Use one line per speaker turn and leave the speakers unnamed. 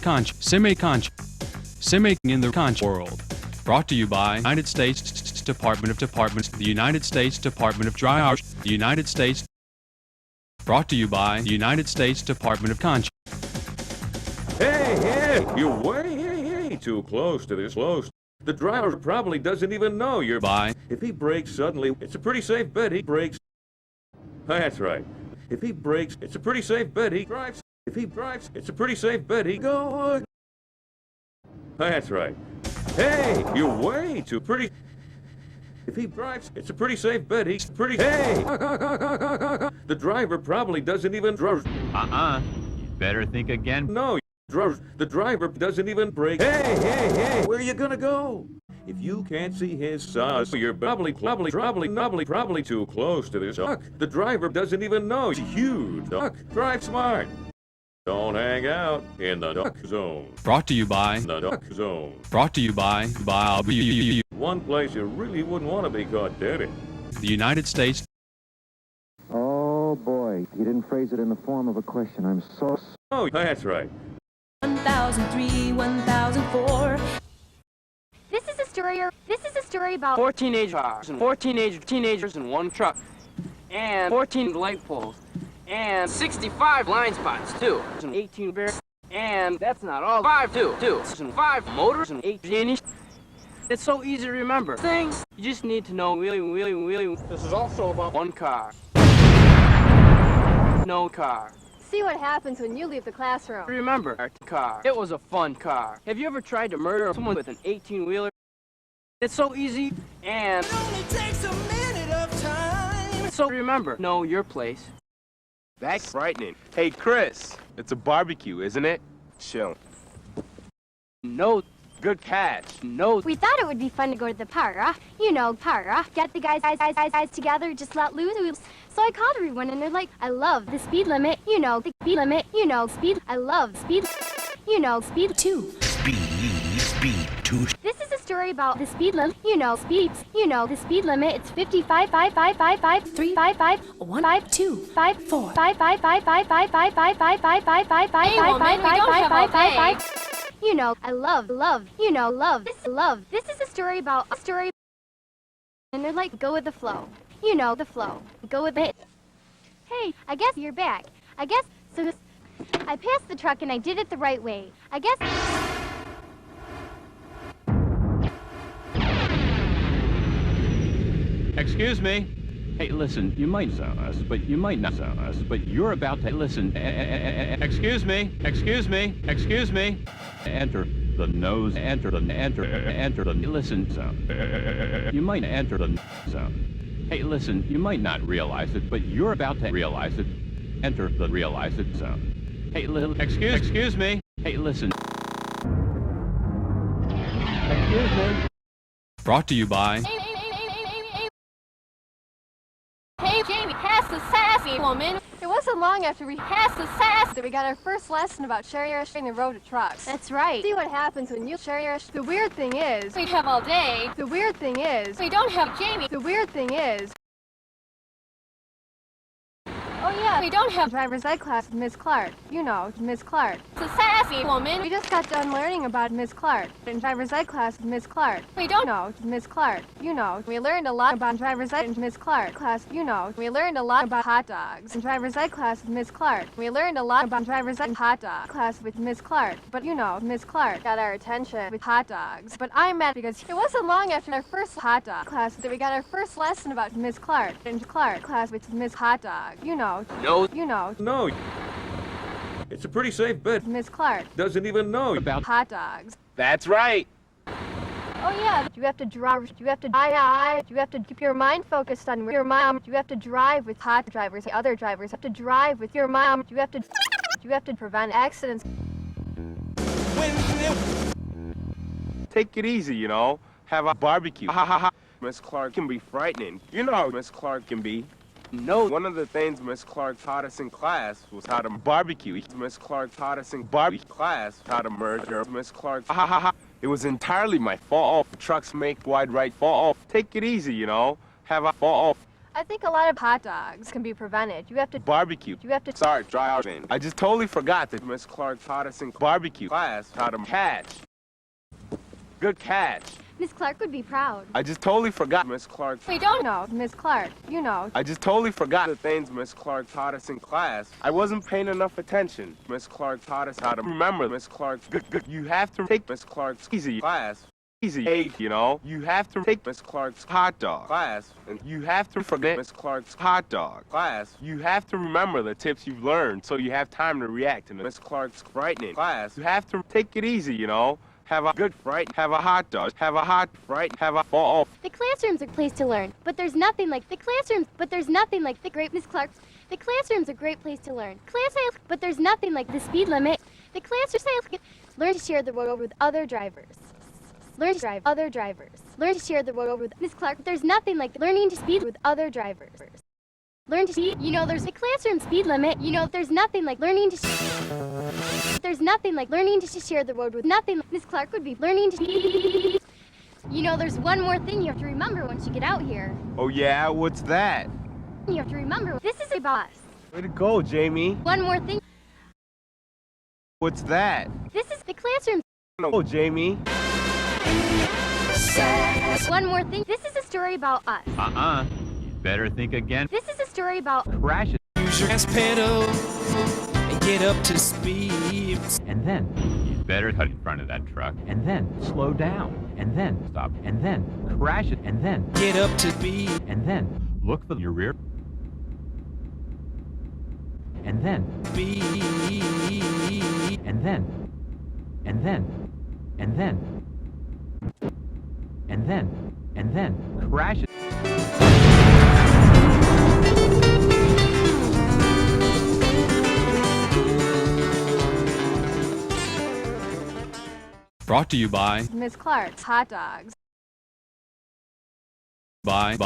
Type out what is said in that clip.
Semi in the conch world. Brought to you by United States Department of Departments, the United States Department of Dry Arts, the United States. Brought to you by the United States Department of Conch.
Hey, you're way too close to this. The driver probably doesn't even know you're
by.
If he brakes suddenly, it's a pretty safe bet he brakes. That's right. If he brakes, it's a pretty safe bet he drives. If he drives, it's a pretty safe bet he goes. That's right. Hey, you're way too pretty. If he drives, it's a pretty safe bet he's pretty. Hey! The driver probably doesn't even drive.
You better think again.
No. The driver doesn't even brake. Hey, where are you gonna go? If you can't see his sauce, you're probably too close to this duck. The driver doesn't even know it's huge duck. Drive smart. Don't hang out in the duck zone.
Brought to you by
the duck zone.
Brought to you by
One place you really wouldn't want to be caught dead in.
The United States.
Oh boy, you didn't phrase it in the form of a question. I'm so.
Oh, that's right.
1003, 1004.
This is a story about
4 teenage cars and 4 teenagers in one truck, and 14 light poles, and 65 line spots too, and 18 bears, and that's not all. 5 and 5 motors and 8 genies. It's so easy to remember. Things you just need to know. Really. This is also about one car. No car.
See what happens when you leave the classroom.
Remember, our car. It was a fun car. Have you ever tried to murder someone with an 18-wheeler? It's so easy, and
It only takes a minute of time.
so remember, know your place.
That's frightening. Hey, Chris, it's a barbecue, isn't it? Chill.
No, good catch. No.
We thought it would be fun to go to the park, Get the guys together, just let loose. So I called everyone and they're like, I love the speed limit, the speed limit, speed. I love speed, speed 2.
Speed 2.
This is a story about the speed limit, the speed limit. It's 55, 5, 5, 5, 5, 3, 5, 5, 1, 5, 2, 5, 4, 5, 5, 5, 5, 5, 5, 5, 5, 5, 5, 5, 5, 5, 5, 5, 5. I love. This is a story about a story. And they're like, go with the flow. The flow. Go with it. Hey, I guess you're back. So I passed the truck and I did it the right way. I guess.
Excuse me. Hey, listen, you might sound us, but you might not sound us, but you're about to listen. Excuse me. Enter the nose, enter the listen sound. You might enter the sound. Hey, listen, you might not realize it, but you're about to realize it. Enter the realize it sound. Hey, excuse me. Hey, listen. Excuse me.
Brought to you by.
Hey, Jamie, pass the sassy woman. It wasn't long after we passed the sass that we got our first lesson about sharing the road to trucks. That's right. See what happens when you share. The weird thing is, we have all day. The weird thing is, we don't have Jamie. The weird thing is, oh yeah, we don't have driver's ed class with Miss Clark. Miss Clark. The sassy woman. We just got done learning about Miss Clark in driver's ed class with Miss Clark. We don't know Miss Clark. We learned a lot about driver's ed in Miss Clark class. We learned a lot about hot dogs in driver's ed class with Miss Clark. We learned a lot about driver's ed hot dog class with Miss Clark. But Miss Clark got our attention with hot dogs. But I'm mad because it wasn't long after our first hot dog class that we got our first lesson about Miss Clark in Clark class with Miss Hot Dog.
No. It's a pretty safe bet.
Miss Clark
Doesn't even know
About
hot dogs.
That's right.
Oh yeah, you have to drive. You have to keep your mind focused on your mom. You have to drive with hot drivers. The other drivers have to drive with your mom. You have to prevent accidents.
Take it easy, Have a barbecue. Miss Clark can be frightening. How Miss Clark can be. No, one of the things Miss Clark taught us in class was how to barbecue. Miss Clark taught us in barbecue class how to murder. Miss Clark, it was entirely my fault. Trucks make wide right fall off. Take it easy, Have a fall off.
I think a lot of hot dogs can be prevented. You have to
Barbecue. Sorry, dry out. I just totally forgot that Miss Clark taught us in barbecue class how to catch. Good catch.
Miss Clark would be proud.
I just totally forgot Miss Clark.
We don't know, Miss Clark. You know.
I just totally forgot the things Miss Clark taught us in class. I wasn't paying enough attention. Miss Clark taught us how to remember Miss Clark's good. You have to take Miss Clark's easy class. Easy, you know. You have to take Miss Clark's hot dog class, and you have to forget Miss Clark's hot dog class. You have to remember the tips you've learned so you have time to react to Miss Clark's frightening class. You have to take it easy, you know. Have a good fright, have a hot dog, have a hot fright, have a fall.
The classroom's a place to learn, but there's nothing like the classrooms, but there's nothing like the great Miss Clark. The classroom's a great place to learn. But there's nothing like the speed limit. The classroom, learn to share the road with other drivers. Learn to drive other drivers. Learn to share the road with Miss Clark. There's nothing like learning to speed with other drivers. Learn to speed. You know, there's a classroom speed limit. You know, there's nothing like learning to. There's nothing like learning to share the road with nothing. Miss Clark would be learning to speed. You know, there's one more thing you have to remember once you get out here.
Oh yeah, what's that?
You have to remember this is a bus.
Way to go, Jamie.
One more thing.
What's that?
This is the classroom.
Oh, Jamie.
One more thing. This is a story about us.
You'd better think again.
This is a story about
Crash it.
Use your gas pedal and get up to speed.
And then you'd better cut in front of that truck. And then slow down. And then stop. And then crash it. And then
Get up to speed.
and then look for your rear. And then
Speed.
and then and then and then and then and then crash it.
Brought to you by
Miss Clark's hot dogs.
by